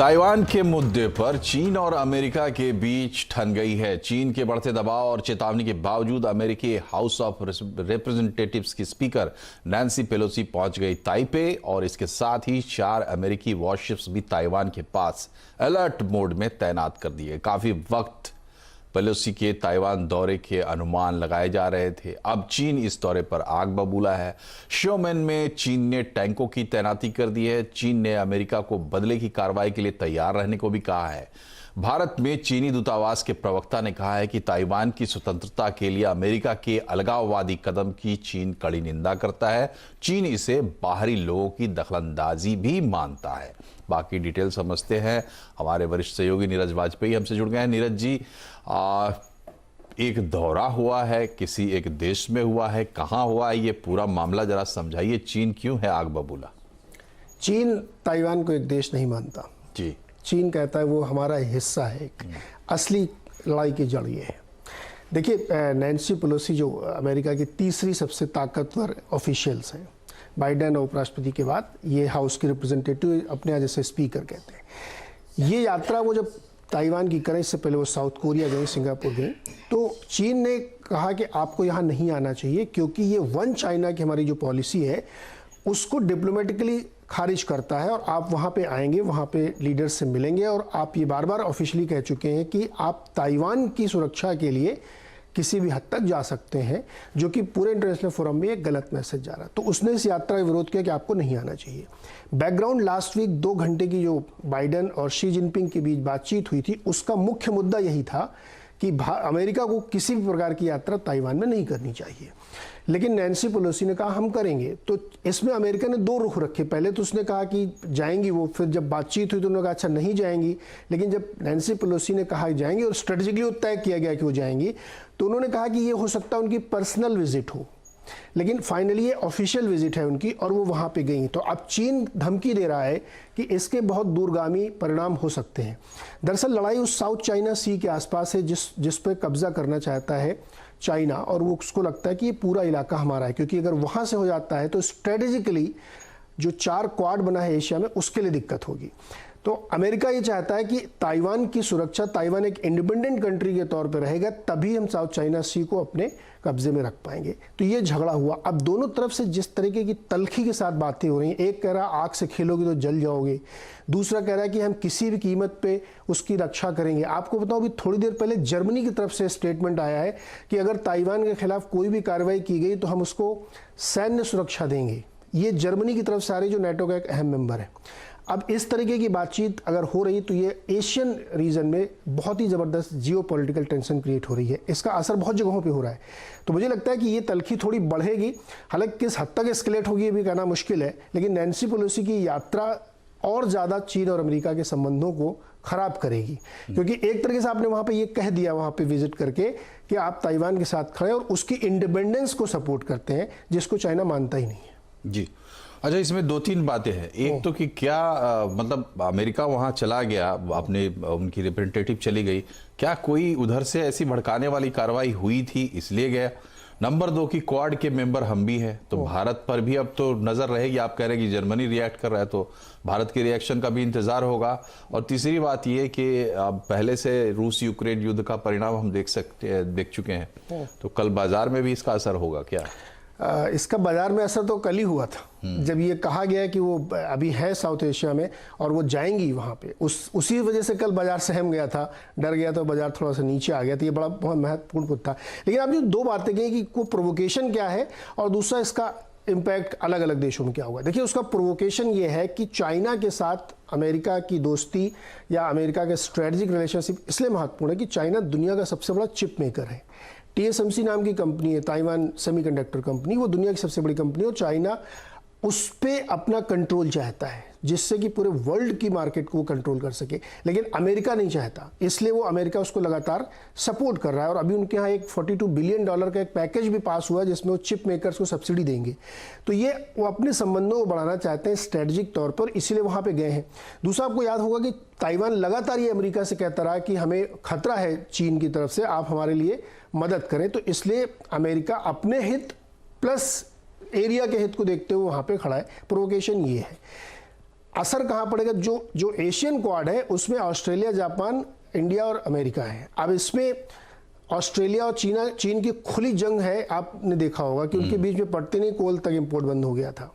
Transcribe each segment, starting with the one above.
Taiwan के मुद्दे पर चीन और अमेरिका के बीच ठन गई है। चीन के बढ़ते दबाव और चेतावनी के बावजूद अमेरिकी हाउस ऑफ रिप्रेजेंटेटिव्स की स्पीकर नैन्सी पेलोसी पहुंच गई ताइपे और इसके साथ ही 4 अमेरिकी वॉरशिप्स भी ताइवान के पास अलर्ट मोड में तैनात कर दिए। काफी वक्त पेलोसी के ताइवान दौरे के अनुमान लगाए जा रहे थे। अब चीन इस दौरे पर आग बबूला है। शोमेन में चीन ने टैंकों की तैनाती कर दी है। चीन ने अमेरिका को बदले की कार्रवाई के लिए तैयार रहने को भी कहा है। भारत में चीनी दूतावास के प्रवक्ता ने कहा है कि ताइवान की स्वतंत्रता के लिए अमेरिका के अलगाववादी कदम की चीन कड़ी निंदा करता है। चीन इसे बाहरी लोगों की दखलंदाजी भी मानता है। बाकी डिटेल समझते हैं। हमारे वरिष्ठ सहयोगी नीरज वाजपेयी हमसे जुड़ गए हैं। नीरज जी, एक दौरा हुआ है, किसी एक देश में हुआ है, कहां हुआ है, ये पूरा मामला जरा समझाइए। चीन क्यों है आग बबूला? चीन ताइवान को एक देश नहीं मानता जी। चीन कहता है वो हमारा हिस्सा है। एक असली लड़ाई की जड़ ये है। देखिए, नैन्सी पेलोसी जो अमेरिका की तीसरी सबसे ताकतवर ऑफिशियल्स हैं, बाइडेन और उपराष्ट्रपति के बाद ये हाउस के रिप्रेजेंटेटिव अपने यहाँ जैसे स्पीकर कहते हैं। ये यात्रा वो जब ताइवान की करें, इससे पहले वो साउथ कोरिया गए, सिंगापुर गए, तो चीन ने कहा कि आपको यहाँ नहीं आना चाहिए क्योंकि ये वन चाइना की हमारी जो पॉलिसी है उसको डिप्लोमेटिकली खारिज करता है और आप वहाँ पे आएंगे, वहाँ पे लीडर्स से मिलेंगे और आप ये बार बार ऑफिशियली कह चुके हैं कि आप ताइवान की सुरक्षा के लिए किसी भी हद तक जा सकते हैं, जो कि पूरे इंटरनेशनल फोरम में एक गलत मैसेज जा रहा है। तो उसने इस यात्रा का विरोध किया कि आपको नहीं आना चाहिए। बैकग्राउंड लास्ट वीक 2 घंटे की जो बाइडेन और शी जिनपिंग के बीच बातचीत हुई थी, उसका मुख्य मुद्दा यही था कि अमेरिका को किसी भी प्रकार की यात्रा ताइवान में नहीं करनी चाहिए। लेकिन नैन्सी पेलोसी ने कहा हम करेंगे। तो इसमें अमेरिका ने 2 रुख रखे। पहले तो उसने कहा कि जाएंगी वो, फिर जब बातचीत हुई तो उन्होंने कहा अच्छा नहीं जाएंगी। लेकिन जब नैन्सी पेलोसी ने कहा जाएंगी और स्ट्रेटेजिकली तय किया गया कि वो जाएंगी, तो उन्होंने कहा कि ये हो सकता है उनकी पर्सनल विजिट हो, लेकिन फाइनली ये ऑफिशियल विजिट है उनकी और वो वहाँ पे गई। तो अब चीन धमकी दे रहा है कि इसके बहुत दूरगामी परिणाम हो सकते हैं। दरअसल लड़ाई उस साउथ चाइना सी के आसपास है जिस पे कब्जा करना चाहता है चाइना, और वो उसको लगता है कि ये पूरा इलाका हमारा है, क्योंकि अगर वहाँ से हो जाता है तो स्ट्रेटेजिकली जो 4 क्वाड बना है एशिया में उसके लिए दिक्कत होगी। तो अमेरिका ये चाहता है कि ताइवान की सुरक्षा, ताइवान एक इंडिपेंडेंट कंट्री के तौर पर रहेगा, तभी हम साउथ चाइना सी को अपने कब्जे में रख पाएंगे। तो ये झगड़ा हुआ। अब दोनों तरफ से जिस तरीके की तल्खी के साथ बातें हो रही हैं, एक कह रहा आग से खेलोगे तो जल जाओगे, दूसरा कह रहा है कि हम किसी भी कीमत पे उसकी रक्षा करेंगे। आपको बताओ, अभी थोड़ी देर पहले जर्मनी की तरफ से स्टेटमेंट आया है कि अगर ताइवान के खिलाफ कोई भी कार्रवाई की गई तो हम उसको सैन्य सुरक्षा देंगे। ये जर्मनी की तरफ से आ रही, जो नाटो का एक अहम मेंबर है। अब इस तरीके की बातचीत अगर हो रही तो ये एशियन रीजन में बहुत ही ज़बरदस्त जियोपॉलिटिकल टेंशन क्रिएट हो रही है। इसका असर बहुत जगहों पे हो रहा है। तो मुझे लगता है कि ये तल्खी थोड़ी बढ़ेगी। हालांकि किस हद तक एस्केलेट होगी ये भी कहना मुश्किल है, लेकिन नैन्सी पेलोसी की यात्रा और ज़्यादा चीन और अमेरिका के संबंधों को खराब करेगी, क्योंकि एक तरीके से आपने वहाँ पर ये कह दिया वहाँ पर विजिट करके कि आप ताइवान के साथ खड़े और उसकी इंडिपेंडेंस को सपोर्ट करते हैं, जिसको चाइना मानता ही नहीं है। जी अच्छा, इसमें 2-3 बातें हैं। एक तो कि क्या मतलब अमेरिका वहां चला गया, अपने उनकी रिप्रेजेंटेटिव चली गई, क्या कोई उधर से ऐसी भड़काने वाली कार्रवाई हुई थी इसलिए गया? नंबर 2 की क्वाड के मेंबर हम भी हैं, तो भारत पर भी अब तो नजर रहेगी। आप कह रहे हैं कि जर्मनी रिएक्ट कर रहा है, तो भारत के रिएक्शन का भी इंतजार होगा। और तीसरी बात यह कि अब पहले से रूस यूक्रेन युद्ध का परिणाम हम देख चुके हैं, तो कल बाजार में भी इसका असर होगा क्या? इसका बाजार में असर तो कल ही हुआ था, जब ये कहा गया कि वो अभी है साउथ एशिया में और वो जाएंगी वहाँ पे। उसी वजह से कल बाजार सहम गया था, डर गया, तो बाजार थोड़ा सा नीचे आ गया था। ये बड़ा बहुत महत्वपूर्ण मुद्दा था। लेकिन आपने 2 बातें कही कि वो प्रोवोकेशन क्या है और दूसरा इसका इम्पैक्ट अलग अलग देशों में क्या होगा। देखिए, उसका प्रोवोकेशन ये है कि चाइना के साथ अमेरिका की दोस्ती या अमेरिका के स्ट्रेटेजिक रिलेशनशिप इसलिए महत्वपूर्ण है कि चाइना दुनिया का सबसे बड़ा चिप मेकर है। TSMC नाम की कंपनी है, ताइवान सेमीकंडक्टर कंपनी, वो दुनिया की सबसे बड़ी कंपनी है और चाइना उस पर अपना कंट्रोल चाहता है, जिससे कि पूरे वर्ल्ड की मार्केट को कंट्रोल कर सके। लेकिन अमेरिका नहीं चाहता, इसलिए वो अमेरिका उसको लगातार सपोर्ट कर रहा है। और अभी उनके यहाँ एक $42 बिलियन का एक पैकेज भी पास हुआ जिसमें वो चिप मेकर्स को सब्सिडी देंगे। तो ये वो अपने संबंधों को बढ़ाना चाहते हैं स्ट्रेटेजिक तौर पर, इसीलिए वहाँ पर गए हैं। दूसरा, आपको याद होगा कि ताइवान लगातार ये अमेरिका से कहता रहा कि हमें खतरा है चीन की तरफ से, आप हमारे लिए मदद करें। तो इसलिए अमेरिका अपने हित प्लस एरिया के हित को देखते हुए वहाँ पे खड़ा है। प्रोवोकेशन ये है। असर कहाँ पड़ेगा? जो जो एशियन क्वाड है उसमें ऑस्ट्रेलिया, जापान, इंडिया और अमेरिका है। अब इसमें ऑस्ट्रेलिया और चीन की खुली जंग है। आपने देखा होगा कि उनके बीच में पड़ते नहीं, कोल तक इंपोर्ट बंद हो गया था।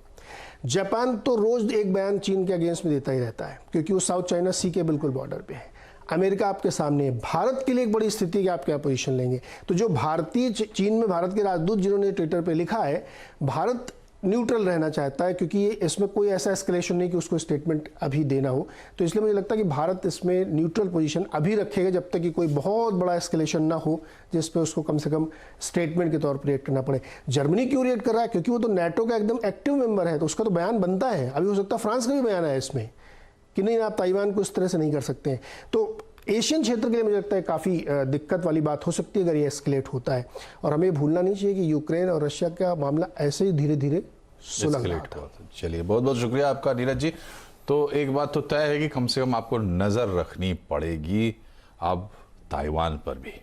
जापान तो रोज एक बयान चीन के अगेंस्ट में देता ही रहता है क्योंकि वो साउथ चाइना सी के बिल्कुल बॉर्डर पे है। अमेरिका आपके सामने है। भारत के लिए एक बड़ी स्थिति कि आप क्या पोजीशन लेंगे। तो जो भारतीय चीन में भारत के राजदूत जिन्होंने ट्विटर पे लिखा है, भारत न्यूट्रल रहना चाहता है क्योंकि ये इसमें कोई ऐसा एस्केलेशन नहीं कि उसको स्टेटमेंट अभी देना हो। तो इसलिए मुझे लगता है कि भारत इसमें न्यूट्रल पोजीशन अभी रखेगा जब तक कि कोई बहुत बड़ा एस्केलेशन ना हो जिस पे उसको कम से कम स्टेटमेंट के तौर पर रिएक्ट करना पड़े। जर्मनी क्यों रिएक्ट कर रहा है? क्योंकि वो तो नाटो का एकदम एक्टिव मेंबर है, तो उसका तो बयान बनता है। अभी हो सकता है फ्रांस का भी बयान है इसमें कि नहीं, आप ताइवान को इस तरह से नहीं कर सकते हैं। तो एशियन क्षेत्र के लिए मुझे लगता है काफ़ी दिक्कत वाली बात हो सकती है अगर ये एस्केलेट होता है। और हमें भूलना नहीं चाहिए कि यूक्रेन और रशिया का मामला ऐसे ही धीरे धीरे सुलग रहा था। चलिए, बहुत बहुत शुक्रिया आपका नीरज जी। तो एक बात तो तय है कि कम से कम आपको नजर रखनी पड़ेगी अब ताइवान पर भी।